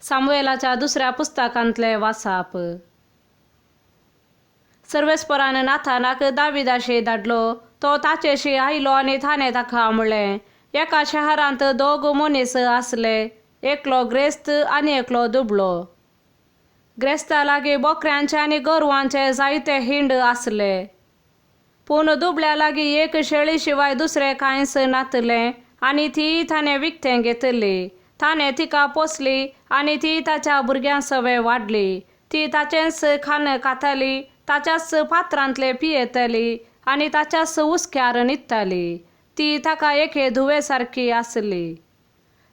सामुएलाच्या दुसऱ्या पुस्तकांतले वाचप. सर्वेस्परान नाथानाक दाविदाशी धाडलो. तो ताचेशी आयलो आनी ताणें ताका म्हणलें, एका शहरांत दोग मनीस आसले, एकलो ग्रेस्त आनी एकलो दुबळो. ग्रेस्ता लागीं बोकऱ्यांचे आनी गोरवांचे जायते हिंड आसले, पूण दुबळ्या लागीं एक शेळी शिवाय दुसरें कांयच नातलें आनी ती ताणें विकतें घेतली. ताणें तिका पोसली आनी ती ताच्या भुरग्यां सवे वाडली. ती ताचेंच खाण खाताली, ताच्याच पात्रांतले पियेतली आनी ताच्याच उस्क्यार न्हिदताली. ती ताका एके धुवे सारकी आसली.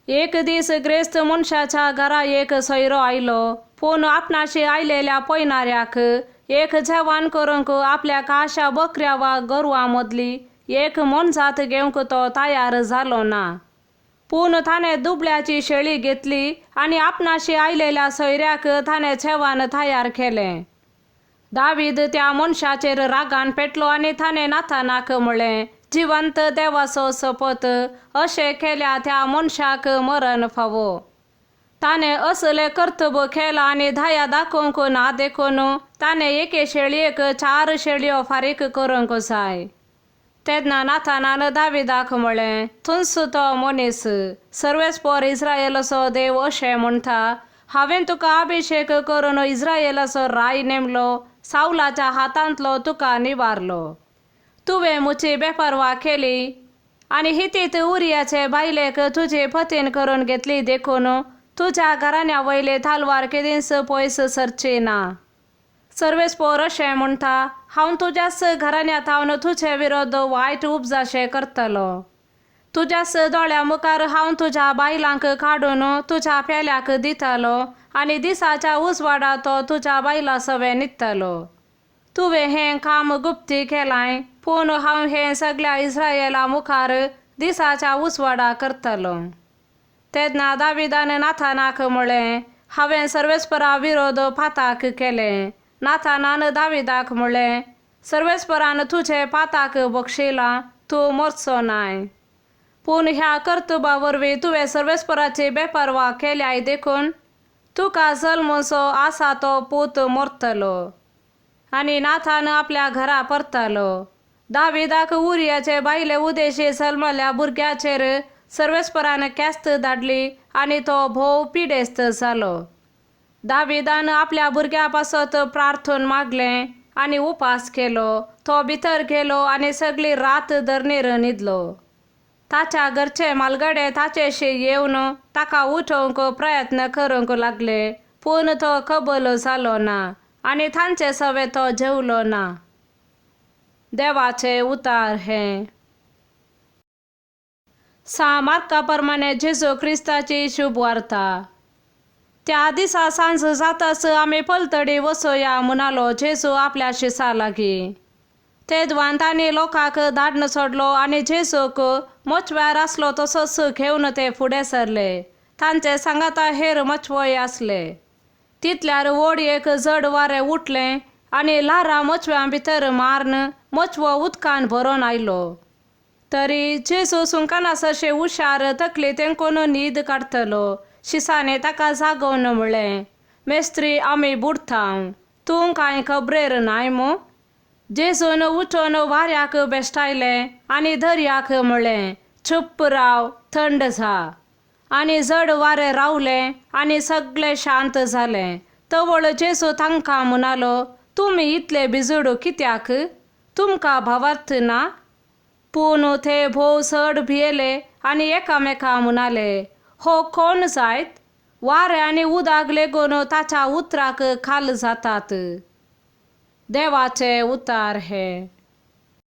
एक दीस ग्रेस्त मनशाच्या घरा एक सोयरो आयलो, पूण आपणाशी आयलेल्या पयणाऱ्याक एक जेवण करूंक आपल्या काशा बकऱ्या वा गोरवां मदली एक मोनजात घेवंक तो तयार जालो ना. पूण ताणें दुबळ्याची शेळी घेतली आनी आपणाशी आयलेल्या सोयऱ्याक ताणें जेवण तयार केलें. दावीद त्या मनशाचेर रागान पेटलो आनी ताणें नाथानाक म्हणलें, जिवंत देवाचो सपत, अशें केल्या त्या मनशाक मरण फावो. ताणें असले कर्तव्य केलां आनी दया दाखोवंक ना देखून ताणें एके शेळयेक 4 शेळयो फारीक करूंक जाय. तेन्ना नाथानान दाविदाक म्हणलें, थुंस तो मनीस. सर्वेस्पर इस्रायेलाचो देव अशें म्हणटा, हांवें तुका अभिषेक करून इस्रायेलाचो राय नेमलो, सावलाच्या हातांतलो तुका निवारलो. तुवें म्हजी बेपरवा केली आनी हितीत उरियाचे बायलेक तुजे पतीन करून घेतली देखून तुज्या घराण्या वयले तालवार केदींच पयस सरची ना. सर्वेस्पर अशें म्हणटा, हांव तुज्याच घराण्यांत हांव तुजे विरोध वायट उपजाशें करतलो. तुज्याच दोळ्या मुखार हांव तुज्या बायलांक काडून तुज्या पेल्याक दितलो आनी दिसाच्या उजवाडात तो तुज्या बायला सवे न्हिदतलो. तुवें हें काम गुप्ती केलां, पूण हांव हें सगळ्या इस्रायेला मुखार दिसाच्या उजवाडा करतलो. तेन्ना दाविदान नाथानाक म्हणलें, हांवें सर्वेस्परा विरोध पाताक केलें. नाथानान दाविदाक म्हणलें, सर्वेस्परान तुजे पाताक बक्षिलां, तूं मरचो नाय. पूण ह्या कर्तुबा वरवीं तुवें सर्वेस्पराची बेपरवा केल्याय देखून तुका जल्मचो आसा तो पूत मरतलो. आनी नाथान आपल्या घरा परतलो. दाविदाक उरियाचे बायले उदेशी जल्मल्या भुरग्याचेर सर्वेस्परान केस्त धाडली आनी तो भोव पिडेस्त जालो. दाविदान आपल्या भुरग्या पासत प्रार्थन मागलें आनी उपास केलो. तो भितर गेलो आनी सगळी रात धरणीर न्हिदलो. ताच्या घरचे मालगडे ताचेशी येवन ताका उठोवंक प्रयत्न करूंक लागले, पूण तो कबूल जालो ना आनी तांचे सवे तो जेवलो ना. देवाचे उतार हे. मार्का प्रमाणे जेजू क्रिस्ताची शुभ वार्ता. त्या दिसा सांज जाताच आमी पलतडी वचोया म्हणालो जेजू आपल्या शिसा लागीं. तेदवान तांणी लोकांक धाडून सोडलो आनी जेजूक मचव्यार आसलो तसोच घेवन ते फुडें सरले. तांचे सांगाता हेर मचवोय आसले. तितल्यार व्हडयेक जड वारें उठलें आनी ल्हारां मचव्यां भितर मारून मचवो उदकान भरोन आयलो. तरी जेजू सुंकानासशे हुशार तकली तेंकून न्हीद काडतलो. शिसाने ताका जागोवन म्हणलें, मेस्त्री आमी बुडटांव, तूं कांय खबरेर नाय मू? जेजून उठोन वाऱ्याक बेश्टायलें आनी दर्याक म्हणलें, चुप्प राव, थंड जा. आनी जड वारें रावलें आनी सगळें शांत जालें. तवळ जेजू तांकां म्हणालो, तुमी इतले भिजूड कित्याक? तुमकां भावार्थ ना? पूण ते भोव चड भियेले आनी एकामेकां म्हणाले, हो कोण जायत? वारें आनी उदक लेगून ताच्या उतराक खाल जातात. देवाचे उतार हे.